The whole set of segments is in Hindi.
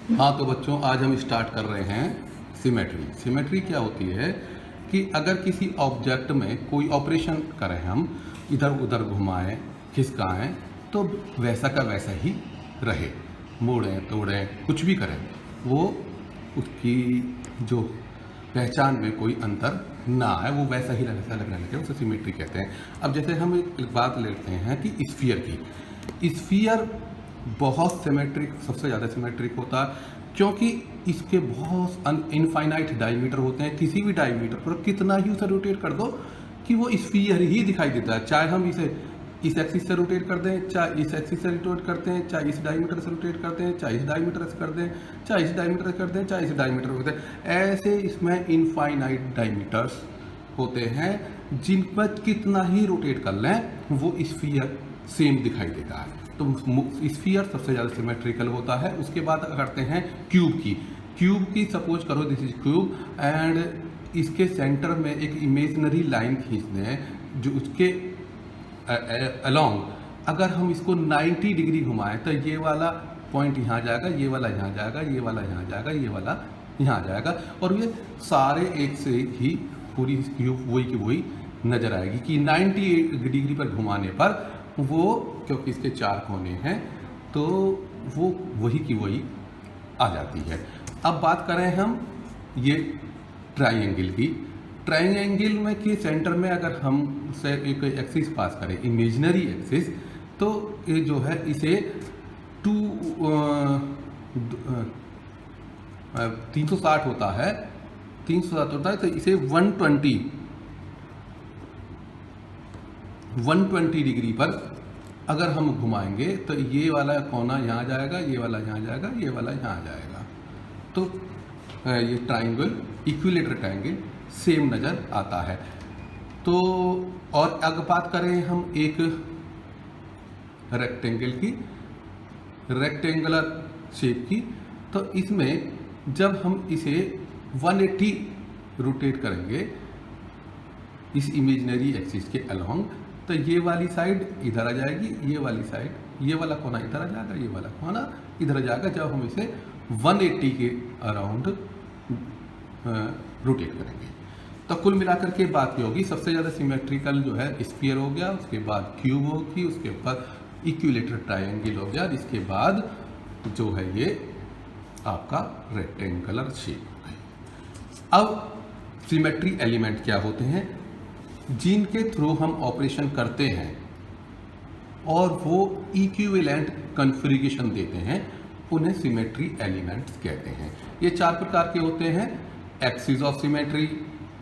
हाँ तो बच्चों, आज हम स्टार्ट कर रहे हैं सिमेट्री। सिमेट्री क्या होती है कि अगर किसी ऑब्जेक्ट में कोई ऑपरेशन करें, हम इधर उधर घुमाएं, खिसकाएं, तो वैसा का वैसा ही रहे, मोड़ें तोड़ें कुछ भी करें, वो उसकी जो पहचान में कोई अंतर ना आए, वो वैसा ही वैसा लगने लगे, उसे सिमेट्री कहते हैं। अब जैसे हम एक बात लेते हैं कि स्फीयर की, स्फीयर बहुत सिमेट्रिक, सबसे ज़्यादा सिमेट्रिक होता है क्योंकि इसके बहुत इनफाइनाइट डायमीटर होते हैं। किसी भी डायमीटर पर कितना ही उसे रोटेट कर दो कि वो स्फीयर ही दिखाई देता है, चाहे हम इसे इस एक्सिस से रोटेट कर दें, चाहे इस एक्सिस से रोटेट करते हैं, चाहे इस डायमीटर से रोटेट करते हैं, चाहे इस डायमीटर से कर दें, चाहे इस डायमीटर से कर दें, चाहे इस डायमीटर से करते हैं। ऐसे इसमें इनफाइनाइट डायमीटर्स होते हैं जिन पर कितना ही रोटेट कर लें वो स्फीयर सेम दिखाई देता है। तो स्फीयर सबसे ज़्यादा सिमेट्रिकल होता है। उसके बाद करते हैं क्यूब की सपोज करो दिस इज क्यूब एंड इसके सेंटर में एक इमेजिनरी लाइन खींच दें जो उसके अलोंग अगर हम इसको 90 डिग्री घुमाएं तो ये वाला पॉइंट यहाँ जाएगा, ये वाला यहाँ जाएगा, ये वाला यहाँ जाएगा, ये वाला यहाँ जाएगा, और ये सारे एक से ही पूरी क्यूब वही की वही नजर आएगी कि 90 डिग्री पर घुमाने पर वो, क्योंकि इसके 4 कोने हैं तो वो वही की वही आ जाती है। अब बात करें हम ये ट्राइंगल की। ट्राइंगल में के सेंटर में अगर हम से एक एक्सिस पास करें, इमेजिनरी एक्सिस, तो ये जो है इसे 360 होता है, 360 होता है, तो इसे 120 डिग्री पर अगर हम घुमाएंगे तो ये वाला कोना यहाँ जाएगा, ये वाला यहाँ जाएगा, ये वाला यहाँ जाएगा, तो ये ट्राइंगल, इक्विलेटरल ट्राइंगल सेम नज़र आता है। तो और अगर बात करें हम एक रेक्टेंगल की, रेक्टेंगुलर शेप की, तो इसमें जब हम इसे 180 रोटेट करेंगे इस इमेजिनरी एक्सिस के अलोंग, तो ये वाली साइड इधर आ जाएगी, ये वाली साइड, ये वाला कोना इधर आ जाएगा, ये वाला कोना इधर आ जाएगा, जब हम इसे 180 के अराउंड रोटेट करेंगे। तो कुल मिलाकर के बात ये होगी, सबसे ज़्यादा सिमेट्रिकल जो है स्फीयर हो गया, उसके बाद क्यूब होगी, उसके बाद इक्विलेटरल ट्रायंगल हो गया, इसके बाद जो है ये आपका रेक्टेंगुलर शेप है। अब सिमेट्री एलिमेंट क्या होते हैं जिनके थ्रू हम ऑपरेशन करते हैं और वो इक्विवेलेंट कॉन्फ़िगरेशन देते हैं, उन्हें सिमेट्री एलिमेंट्स कहते हैं। ये 4 प्रकार के होते हैं: axis of symmetry,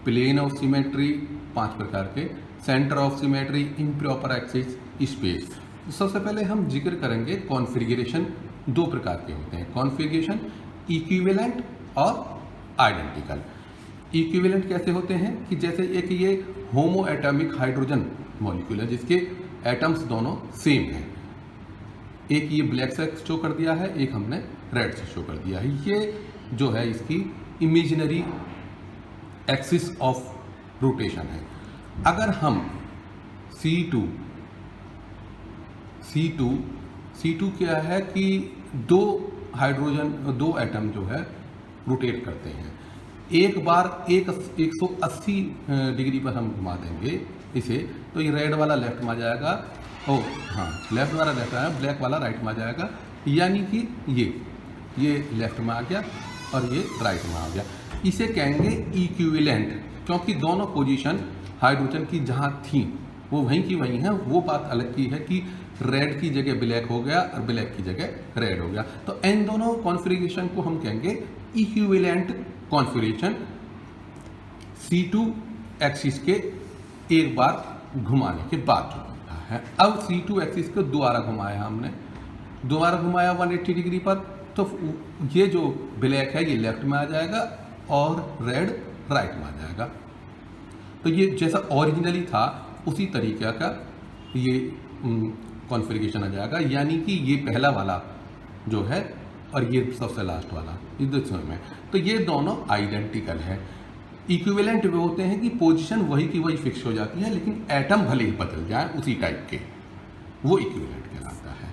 plane of symmetry 5 प्रकार के, centre of symmetry, improper axis, space. सबसे पहले हम जिक्र करेंगे कॉन्फ़िगरेशन। 2 प्रकार के होते हैं कॉन्फ़िगरेशन, इक्विवेलेंट और आइडेंटिकल। इक्विवेलेंट कैसे होते हैं कि जैसे एक ये होमो एटॉमिक हाइड्रोजन मॉलिक्यूल है जिसके एटम्स दोनों सेम हैं, एक ये ब्लैक से शो कर दिया है, एक हमने रेड से शो कर दिया है, ये जो है इसकी इमेजिनरी एक्सिस ऑफ रोटेशन है। अगर हम C2 क्या है कि 2 हाइड्रोजन, 2 एटम जो है रोटेट करते हैं, एक बार 180 डिग्री पर हम घुमा देंगे इसे, तो ये रेड वाला लेफ्ट में आ जाएगा, लेफ्ट वाला लेफ्ट आया, ब्लैक वाला राइट में आ जाएगा, यानी कि ये लेफ्ट में आ गया और ये राइट में आ गया। इसे कहेंगे इक्विवेलेंट, क्योंकि दोनों पोजीशन हाइड्रोजन की जहाँ थी वो वहीं की वहीं है। वो बात अलग की है कि रेड की जगह ब्लैक हो गया और ब्लैक की जगह रेड हो गया, तो इन दोनों कॉन्फ़िगरेशन को हम कहेंगे इक्विवेलेंट कॉन्फ़िगरेशन। C2 एक्सिस के एक बार घुमाने के बाद जो होता है। अब C2 एक्सिस को दोबारा घुमाया हमने, दोबारा घुमाया 180 डिग्री पर, तो ये जो ब्लैक है ये लेफ्ट में आ जाएगा और रेड राइट में आ जाएगा। तो ये जैसा ओरिजिनली था उसी तरीके का ये कॉन्फ़िगरेशन आ जाएगा, यानी कि ये पहला वाला जो है और ये सबसे लास्ट वाला इस में, तो ये दोनों आइडेंटिकल है। इक्विवेलेंट वे होते हैं कि पोजीशन वही की वही फिक्स हो जाती है, लेकिन एटम भले ही बदल जाए उसी टाइप के, वो इक्विवेलेंट कहलाता है।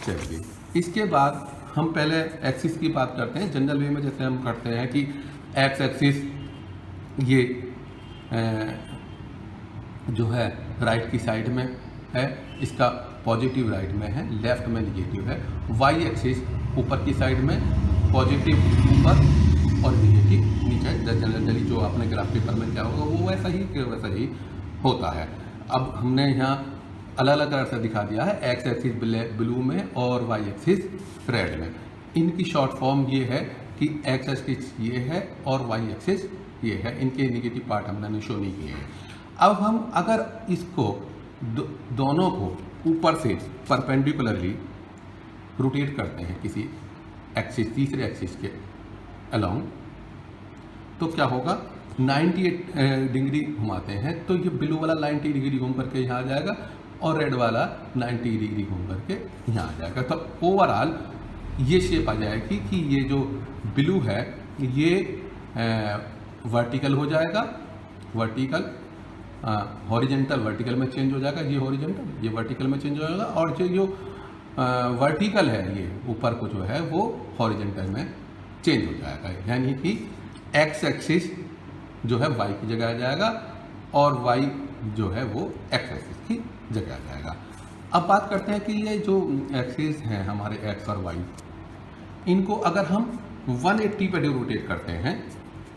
चलिए, इसके बाद हम पहले एक्सिस की बात करते हैं जनरल वे में, जैसे हम करते हैं कि एक्स एक्सिस ये जो है राइट की साइड में है, इसका पॉजिटिव राइट में है, लेफ्ट में निगेटिव है। वाई एक्सिस ऊपर की साइड में पॉजिटिव ऊपर और निगेटिव नीचे। जनरली जो आपने ग्राफ पेपर में क्या होगा वो वैसा ही होता है। अब हमने यहाँ अलग अलग कलर से दिखा दिया है, एक्स एक्सिस ब्लू में और वाई एक्सिस रेड में। इनकी शॉर्ट फॉर्म ये है कि एक्स एक्सिस ये है और वाई एक्सिस ये है। इनके निगेटिव पार्ट हमने शो नहीं किए हैं। अब हम अगर इसको दोनों को ऊपर से परपेंडिकुलरली रोटेट करते हैं किसी एक्सिस, तीसरे एक्सिस के अलोंग, तो क्या होगा, 98 डिग्री घुमाते हैं तो ये ब्लू वाला 90 डिग्री घूम करके यहाँ आ जाएगा और रेड वाला 90 डिग्री घूम करके यहाँ आ जाएगा। तो ओवरऑल ये शेप आ जाएगी कि ये जो ब्लू है ये वर्टिकल हो जाएगा, वर्टिकल हॉरिजेंटल वर्टिकल में चेंज हो जाएगा, ये हॉरिजेंटल ये वर्टिकल में चेंज हो जाएगा, और जो वर्टिकल है ये ऊपर को जो है वो हॉरिजेंटल में चेंज हो जाएगा। यानी कि एक्स एक्सिस जो है वाई की जगह आ जाएगा और वाई जो है वो एक्स एक्सिस की जगह आ जाएगा। अब बात करते हैं कि ये जो एक्सिस हैं हमारे एक्स और वाई, इनको अगर हम 180 पर रोटेट करते हैं,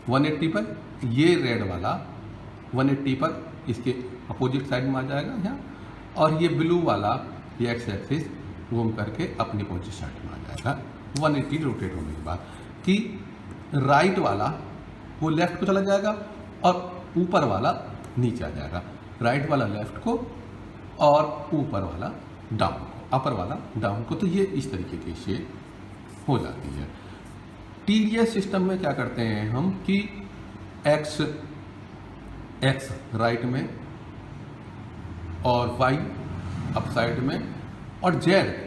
180 पर ये रेड वाला 180 पर इसके अपोजिट साइड में आ जाएगा यहाँ, और ये ब्लू वाला ये एक्स एक्सिस घूम करके अपनी अपोजिट साइड में आ जाएगा 180 रोटेट होने के बाद। कि राइट वाला वो लेफ्ट को चला जाएगा और ऊपर वाला नीचे आ जाएगा, राइट वाला लेफ्ट को और ऊपर वाला डाउन को, अपर वाला डाउन को। तो ये इस तरीके की शेप हो जाती है। टीडीएस सिस्टम में क्या करते हैं हम कि एक्स राइट में और वाई अप साइड में और जेड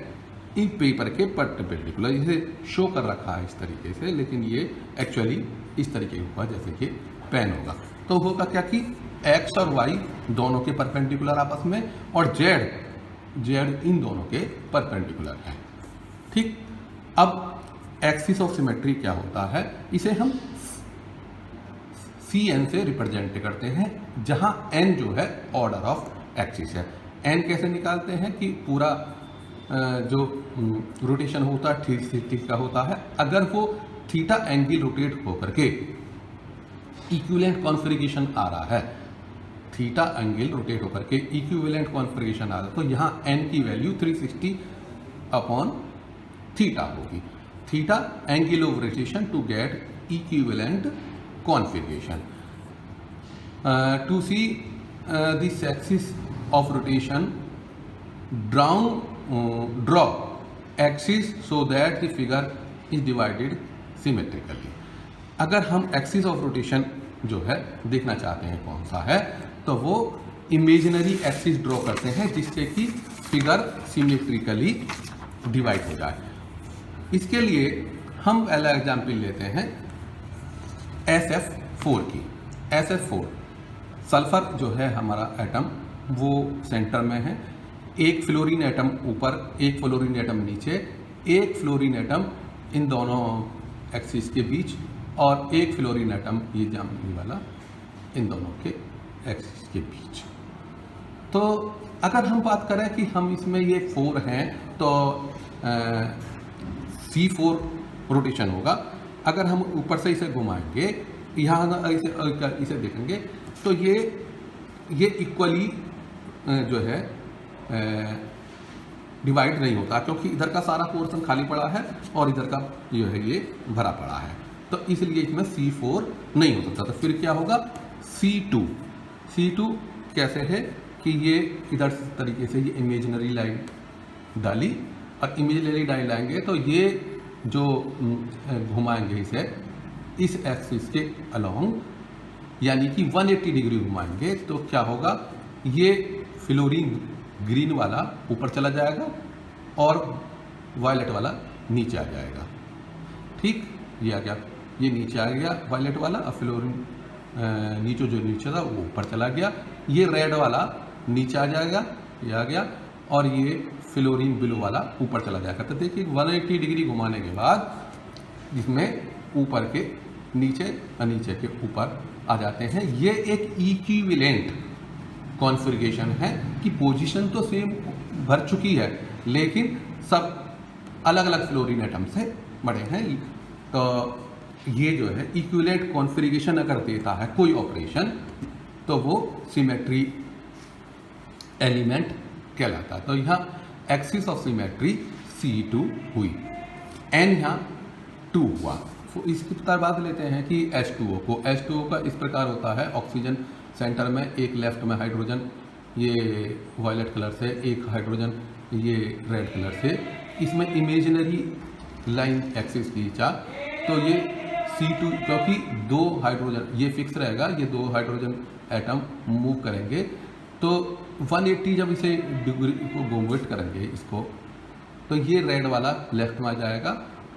इन पेपर के परपेंडिकुलर, इसे शो कर रखा है इस तरीके से, लेकिन ये एक्चुअली इस तरीके होगा जैसे कि पेन होगा। तो होगा क्या कि एक्स और वाई दोनों के परपेंडिकुलर आपस में और जेड इन दोनों के परपेंडिकुलर है। ठीक, अब एक्सिस ऑफ सिमेट्री क्या होता है, इसे हम CN से रिप्रेजेंट करते हैं, जहां N जो है ऑर्डर ऑफ एक्सिस है। N कैसे निकालते हैं कि पूरा जो रोटेशन होता है थीटा का होता है, अगर वो थीटा एंगल रोटेट होकर के इक्विवेलेंट कॉन्फ़िगरेशन आ रहा है, थीटा एंगल रोटेट होकर के इक्विवेलेंट कॉन्फ़िगरेशन आ रहा है, तो यहाँ N की वैल्यू 360 अपॉन थीटा होगी। Theta angle of rotation to get equivalent configuration. To see this axis of rotation, draw axis so that the figure is divided symmetrically. अगर हम एक्सिस ऑफ रोटेशन जो है देखना चाहते हैं कौन सा है, तो वो इमेजिनरी एक्सिस ड्रॉ करते हैं जिससे कि फिगर सिमेट्रिकली डिवाइड हो जाए। इसके लिए हम पहला एग्जाम्पल लेते हैं SF4 की। SF4 सल्फर जो है हमारा एटम वो सेंटर में है, एक फ्लोरीन एटम ऊपर, एक फ्लोरीन एटम नीचे, एक फ्लोरीन एटम इन दोनों एक्सिस के बीच और एक फ्लोरीन एटम ये जामनी वाला इन दोनों के एक्सिस के बीच। तो अगर हम बात करें कि हम इसमें ये 4 हैं तो C4 रोटेशन होगा। अगर हम ऊपर से इसे घुमाएंगे, यहाँ इसे देखेंगे तो ये इक्वली जो है डिवाइड नहीं होता, क्योंकि इधर का सारा पोर्शन खाली पड़ा है और इधर का जो है ये भरा पड़ा है, तो इसलिए इसमें C4 नहीं हो सकता। तो फिर क्या होगा, C2 कैसे है कि ये इधर तरीके से ये इमेजिनरी लाइन डाली और इमेजिनरी लाइन लाएंगे तो ये जो घुमाएंगे इसे इस एक्सिस के अलोंग, यानी कि 180 डिग्री घुमाएंगे, तो क्या होगा, ये फ्लोरीन ग्रीन वाला ऊपर चला जाएगा और वायलेट वाला नीचे आ जाएगा। ठीक, ये आ गया, ये नीचे आ गया वायलेट वाला, और फ्लोरीन नीचे जो नीचे था वो ऊपर चला गया। ये रेड वाला नीचे आ जाएगा, ये आ गया, और ये फ्लोरीन ब्लू वाला ऊपर चला जाएगा। तो देखिए 180 डिग्री घुमाने के बाद इसमें ऊपर के नीचे और नीचे के ऊपर आ जाते हैं। ये एक इक्विवेलेंट कॉन्फ़िगरेशन है कि पोजीशन तो सेम भर चुकी है लेकिन सब अलग अलग फ्लोरीन एटम से बने हैं। तो ये जो है इक्विवेलेंट कॉन्फ़िगरेशन अगर देता है कोई ऑपरेशन तो वो सिमेट्री एलिमेंट कहलाता है। तो यहाँ एक्सिस ऑफ सिमेट्री C2 हुई, N यहाँ 2 हुआ। तो इसकी बाद लेते हैं कि H2O को। H2O का इस प्रकार होता है, ऑक्सीजन सेंटर में, एक लेफ्ट में हाइड्रोजन ये वायलेट कलर से, एक हाइड्रोजन ये रेड कलर से। इसमें इमेजिनरी लाइन एक्सिस खींचा तो ये C2, क्योंकि 2 हाइड्रोजन ये फिक्स रहेगा, ये 2 हाइड्रोजन एटम मूव करेंगे तो 180 जब इसे डिग्री को मूवमेंट करेंगे इसको, तो ये रेड वाला लेफ्ट में आ जाएगा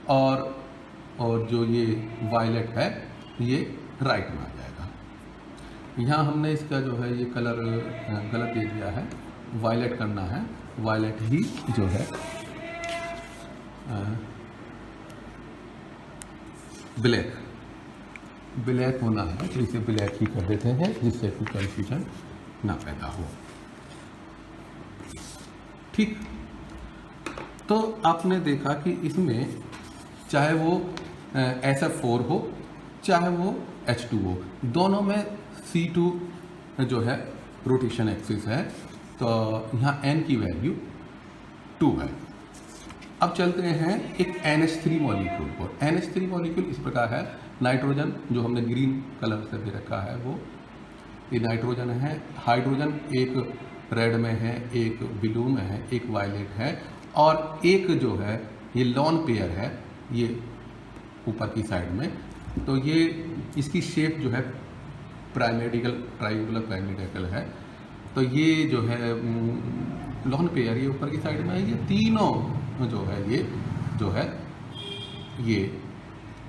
और जो ये वायलेट है ये राइट में आ जाएगा। यहाँ हमने इसका जो है ये कलर गलत दे दिया है, वायलेट करना है, वायलेट ही जो है ब्लैक होना है, तो इसे ब्लैक ही कर देते हैं जिससे कोई कंफ्यूजन ना पैदा हो। ठीक, तो आपने देखा कि इसमें चाहे वो SF4 हो चाहे वो H2 हो, दोनों में C2 जो है रोटेशन एक्सिस है। तो यहाँ N की वैल्यू 2 है। अब चलते हैं एक NH3 मॉलिक्यूल पर। NH3 मॉलिक्यूल इस प्रकार है, नाइट्रोजन जो हमने ग्रीन कलर से दे रखा है वो ये नाइट्रोजन है, हाइड्रोजन एक रेड में है, एक ब्लू में है, एक वायलेट है, और एक जो है ये लॉन पेयर है ये ऊपर की साइड में। तो ये इसकी शेप जो है प्राइमेडिकल ट्राइंगुलर प्राइमेडिकल है। तो ये जो है लॉन पेयर ये ऊपर की साइड में है। ये तीनों जो है ये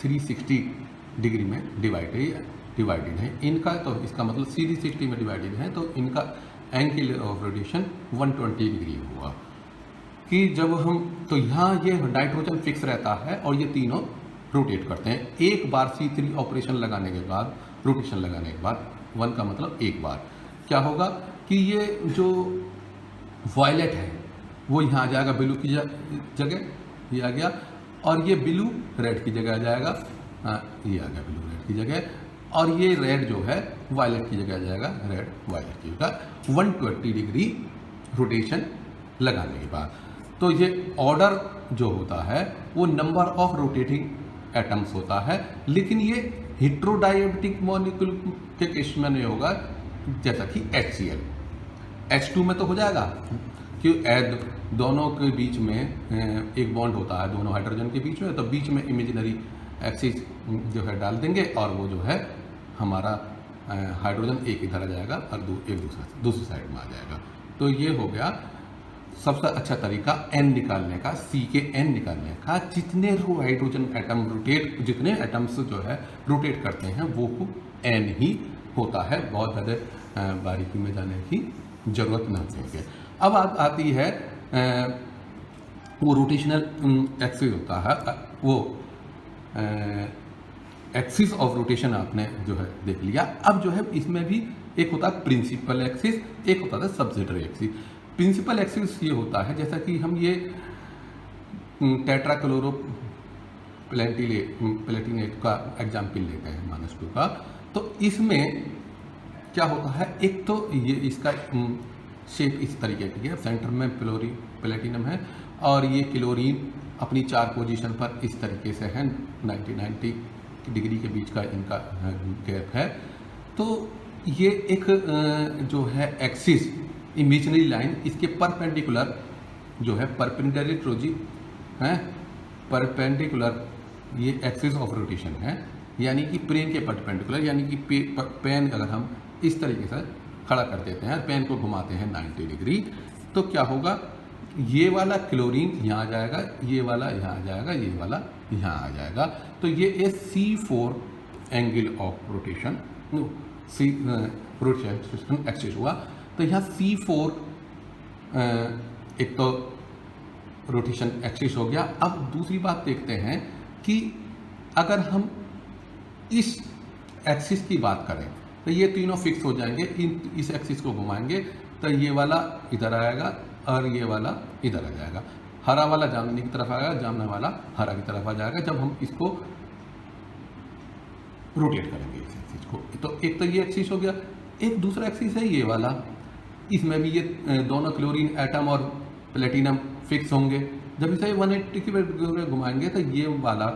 360 डिग्री में डिवाइडेड है इनका। तो इसका मतलब 360 में डिवाइडेड है, तो इनका एंगल ऑफ रोटेशन 120 डिग्री हुआ। कि जब हम, तो यहाँ ये नाइट्रोजन फिक्स रहता है और ये तीनों रोटेट करते हैं। एक बार C3 ऑपरेशन लगाने के बाद, रोटेशन लगाने के बाद, 1 का मतलब एक बार, क्या होगा कि ये जो वायलेट है वो यहाँ आ जाएगा ब्लू की जगह, ये आ गया, और ये ब्लू रेड की जगह आ जाएगा, ये आ गया ब्लू रेड की जगह, और ये रेड जो है वायलेट की जगह आ जाएगा, रेड वायलेट की जगह 120 डिग्री रोटेशन लगाने के बाद। तो ये ऑर्डर जो होता है वो नंबर ऑफ रोटेटिंग एटम्स होता है, लेकिन ये हेट्रोडायनेमिक मॉलिक्यूल के केस में नहीं होगा, जैसा कि HCl। H2 में तो हो जाएगा कि दोनों के बीच में एक बॉन्ड होता है दोनों हाइड्रोजन के बीच में, तो बीच में इमेजिनरी एक्सिस जो है डाल देंगे और वो जो है हमारा हाइड्रोजन एक इधर आ जाएगा और एक दूसरी साइड में आ जाएगा। तो ये हो गया सबसे अच्छा तरीका N निकालने का, C के N निकालने का। जितने हाइड्रोजन एटम रोटेट, जितने एटम्स जो है रोटेट करते हैं वो N ही होता है, बहुत ज़्यादा बारीकी में जाने की ज़रूरत न होगी। अब आती है वो रोटेशनल एक्सिस होता है, वो एक्सिस ऑफ रोटेशन आपने जो है देख लिया। अब जो है इसमें भी एक होता है प्रिंसिपल एक्सिस, एक होता है सब्सिडरी एक्सिस। प्रिंसिपल एक्सिस ये होता है, जैसा कि हम ये टेट्राक्लोरो प्लेटिनेट का एग्जाम्पल लेते हैं -2 का। तो इसमें क्या होता है, एक तो ये इसका शेप इस तरीके की है, सेंटर में प्लेटिनम है और ये क्लोरीन अपनी 4 पोजीशन पर इस तरीके से है, 90 डिग्री के बीच का इनका गैप है। तो ये एक जो है एक्सिस इमेजिनरी लाइन, इसके परपेंडिकुलर जो है परपेंडिकुलर ये एक्सिस ऑफ रोटेशन है, यानी कि प्लेन के परपेंडिकुलर, यानी कि पेन अगर हम इस तरीके से खड़ा कर देते हैं, पेन को घुमाते हैं 90 डिग्री, तो क्या होगा, ये वाला क्लोरीन यहाँ आ जाएगा, ये वाला यहाँ आ जाएगा, ये वाला यहाँ आ जाएगा। तो ये C4 angle of rotation rotation axis हुआ। तो यहाँ C4 एक तो रोटेशन एक्सिस हो गया। अब दूसरी बात देखते हैं कि अगर हम इस एक्सिस की बात करें तो ये तीनों फिक्स हो जाएंगे। इस एक्सिस को घुमाएंगे तो ये वाला इधर आएगा और ये वाला इधर आ जाएगा। हरा वाला जामनी की तरफ आएगा, जामना वाला हरा की तरफ आ जाएगा जब हम इसको रोटेट करेंगे इस एक्सिस को। तो एक तो ये एक्सिस हो गया। एक दूसरा एक्सिस है ये वाला, इसमें भी ये दोनों क्लोरीन एटम और प्लेटिनम फिक्स होंगे। जब इसे 180 की घुमाएंगे तो ये वाला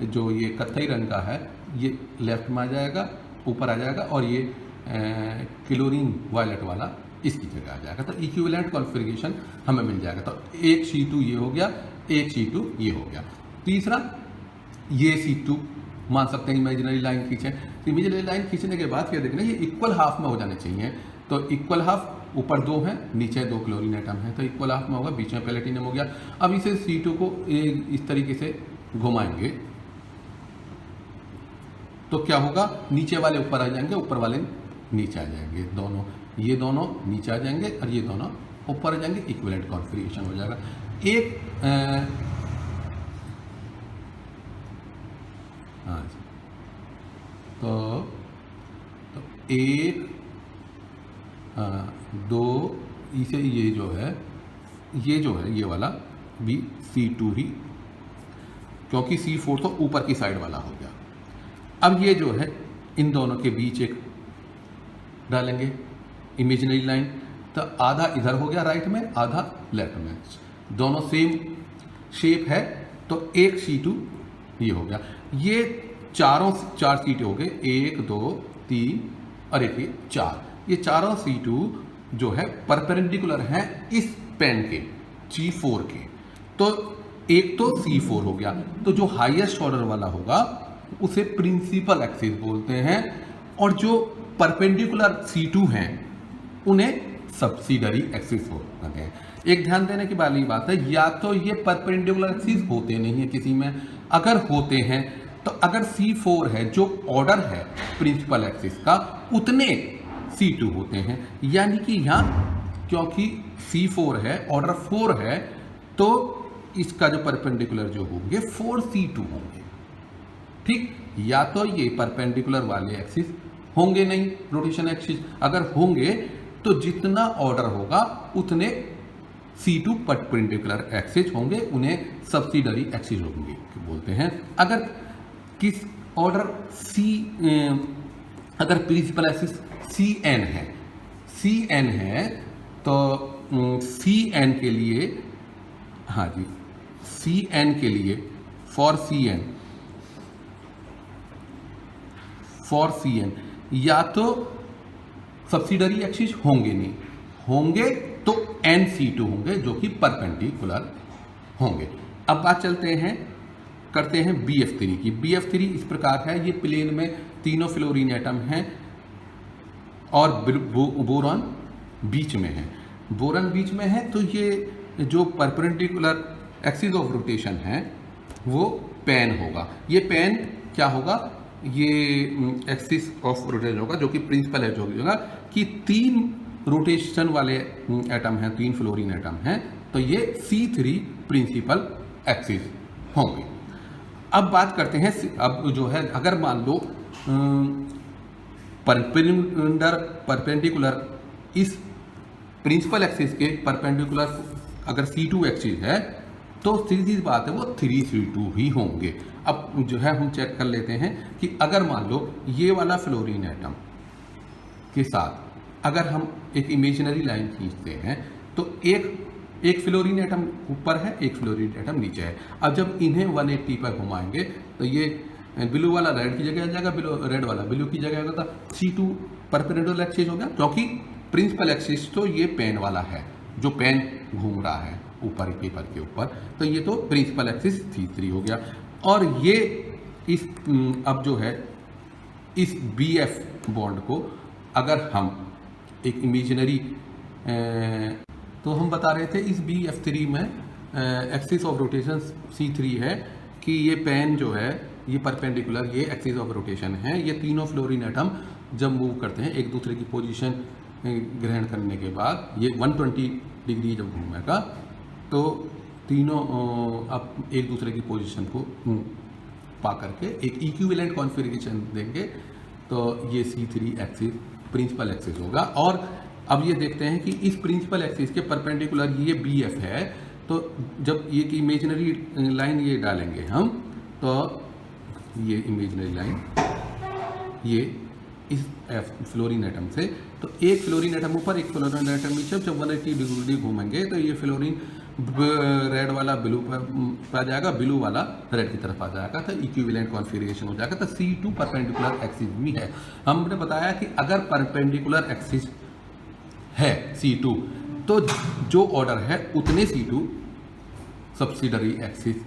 जो ये कत्थई रंग का है ये लेफ्ट में आ जाएगा, ऊपर आ जाएगा, और ये क्लोरीन वायलेट वाला इसकी जगह आ जाएगा। तो इक्विवेलेंट कॉन्फ़िगरेशन हमें मिल जाएगा। तो एक C2 ये हो गया, एक C2 ये हो गया। तीसरा ये C2 मान सकते हैं इमेजिनरी लाइन खींचे। तो इमेजिनरी लाइन खींचने के बाद क्या देखना, ये इक्वल हाफ में हो जाने चाहिए। तो इक्वल हाफ, ऊपर 2 हैं, नीचे 2 क्लोरीन एटम है, तो इक्वल हाफ में होगा, बीच में प्लेटिनम हो गया। अब इसे C2 को इस तरीके से घुमाएंगे तो क्या होगा, नीचे वाले ऊपर आ जाएंगे, ऊपर वाले नीचे आ जाएंगे। दोनों ये दोनों नीचे आ जाएंगे और ये दोनों ऊपर आ जाएंगे, इक्विवेलेंट कॉन्फ़िगरेशन हो जाएगा। एक हाँ जी, तो एक 2 इसे ये जो है ये वाला भी C2 ही, क्योंकि C4 तो ऊपर की साइड वाला हो गया। अब ये जो है इन दोनों के बीच एक डालेंगे इमेजिनरी लाइन, तो आधा इधर हो गया राइट में, आधा लेफ्ट में, दोनों सेम शेप है। तो एक C2 ये हो गया। ये चार सीटें हो गए, 1 2 3 और एक ये 4। ये चारों C2 जो है परपेंडिकुलर हैं इस पेन के G4 के। तो एक तो C4 हो गया। तो जो हाईएस्ट ऑर्डर वाला होगा उसे प्रिंसिपल एक्सिस बोलते हैं, और जो परपेंडिकुलर C2 हैं उन्हें सब्सिडरी एक्सिस बोलते हैं। एक ध्यान देने की वाली बात है, या तो ये परपेंडिकुलर एक्सिस होते नहीं है किसी में, अगर होते हैं तो अगर C4 है जो ऑर्डर है प्रिंसिपल एक्सिस का, उतने C2 होते हैं। यानी कि यहाँ क्योंकि C4 है, ऑर्डर 4 है, तो इसका जो परपेंडिकुलर जो होंगे 4C2 होंगे। ठीक, या तो ये परपेंडिकुलर वाले एक्सिस होंगे नहीं, रोटेशन एक्सिस अगर होंगे तो जितना ऑर्डर होगा उतने C2 परपेंडिकुलर एक्सिस होंगे, उन्हें सब्सिडरी एक्सिस होंगे बोलते हैं। अगर किस ऑर्डर अगर प्रिंसिपल एक्सिस CN है तो CN के लिए, हाँ जी, CN के लिए फॉर CN या तो सब्सिडरी एक्सिस होंगे, नहीं होंगे तो NC2 होंगे जो कि परपेंडिकुलर होंगे। अब बात करते हैं BF3 की। BF3 इस प्रकार है, ये प्लेन में तीनों फ्लोरीन एटम हैं और बोरॉन बीच में है। बोरॉन बीच में है तो ये जो परपेंडिकुलर एक्सिस ऑफ रोटेशन है वो पेन होगा। ये पेन क्या होगा, ये एक्सिस ऑफ रोटेशन होगा जो कि प्रिंसिपल है, जो होगा कि 3 रोटेशन वाले एटम हैं, 3 फ्लोरीन एटम हैं, तो ये C3 प्रिंसिपल एक्सिस होंगे। अब बात करते हैं, अब जो है अगर मान लो परपेंडिकुलर इस प्रिंसिपल एक्सिस के परपेंडिकुलर अगर C2 एक्सिस है तो सीधी बात है वो 3C2 ही होंगे। अब जो है हम चेक कर लेते हैं कि अगर मान लो ये वाला फ्लोरीन एटम के साथ अगर हम एक इमेजिनरी लाइन खींचते हैं तो एक फ्लोरीन एटम ऊपर है, एक फ्लोरीन एटम नीचे है। अब जब इन्हें 180 पर घुमाएंगे तो ये ब्लू वाला रेड की जगह आ जाएगा, रेड वाला ब्लू की जगह आएगा, तो C2 परपेंडिकुलर एक्सिस हो गया, क्योंकि प्रिंसिपल एक्सिस तो ये पेन वाला है, जो पेन घूम रहा है ऊपर पेपर के ऊपर, तो ये तो प्रिंसिपल एक्सिस C3 हो गया। और ये इस अब जो है इस BF बॉन्ड को अगर हम एक इमेजिनरी, तो हम बता रहे थे इस BF3 में एक्सिस ऑफ रोटेशन C3 है कि ये पेन जो है ये परपेंडिकुलर, ये एक्सिस ऑफ रोटेशन है। ये तीनों फ्लोरीन एटम जब मूव करते हैं एक दूसरे की पोजीशन ग्रहण करने के बाद ये 120 डिग्री जब घूमेगा तो तीनों आप एक दूसरे की पोजीशन को पा करके एक इक्विवेलेंट कॉन्फ़िगरेशन देंगे, तो ये C3 एक्सिस प्रिंसिपल एक्सिस होगा। और अब ये देखते हैं कि इस प्रिंसिपल एक्सिस के परपेंडिकुलर ये BF है, तो जब ये की इमेजिनरी लाइन ये डालेंगे हम, तो ये इमेजिनरी लाइन ये इस फ्लोरीन एटम से, तो एक फ्लोरीन एटम ऊपर एक फ्लोरीन एटम नीचे, जब 180 डिग्री घूमेंगे तो ये फ्लोरीन रेड वाला ब्लू पर आ जाएगा, ब्लू वाला रेड की तरफ आ जाएगा, तो इक्विवेलेंट कॉन्फ़िगरेशन हो जाएगा। तो C2 परपेंडिकुलर एक्सिस भी है। हमने बताया कि अगर परपेंडिकुलर एक्सिस है C2, तो जो ऑर्डर है उतने C2 सब्सिडरी एक्सिस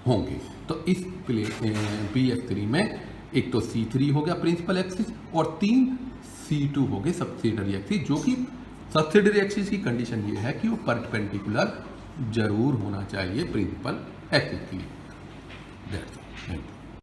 होंगे। तो इस BF3 में एक तो C3 हो गया प्रिंसिपल एक्सिस और 3 C2 हो गए सब्सिडरी एक्सिस, जो कि सब्सिडरी एक्सिस की कंडीशन ये है कि वो परपेंडिकुलर जरूर होना चाहिए प्रिंसिपल एक्सिस के लिए।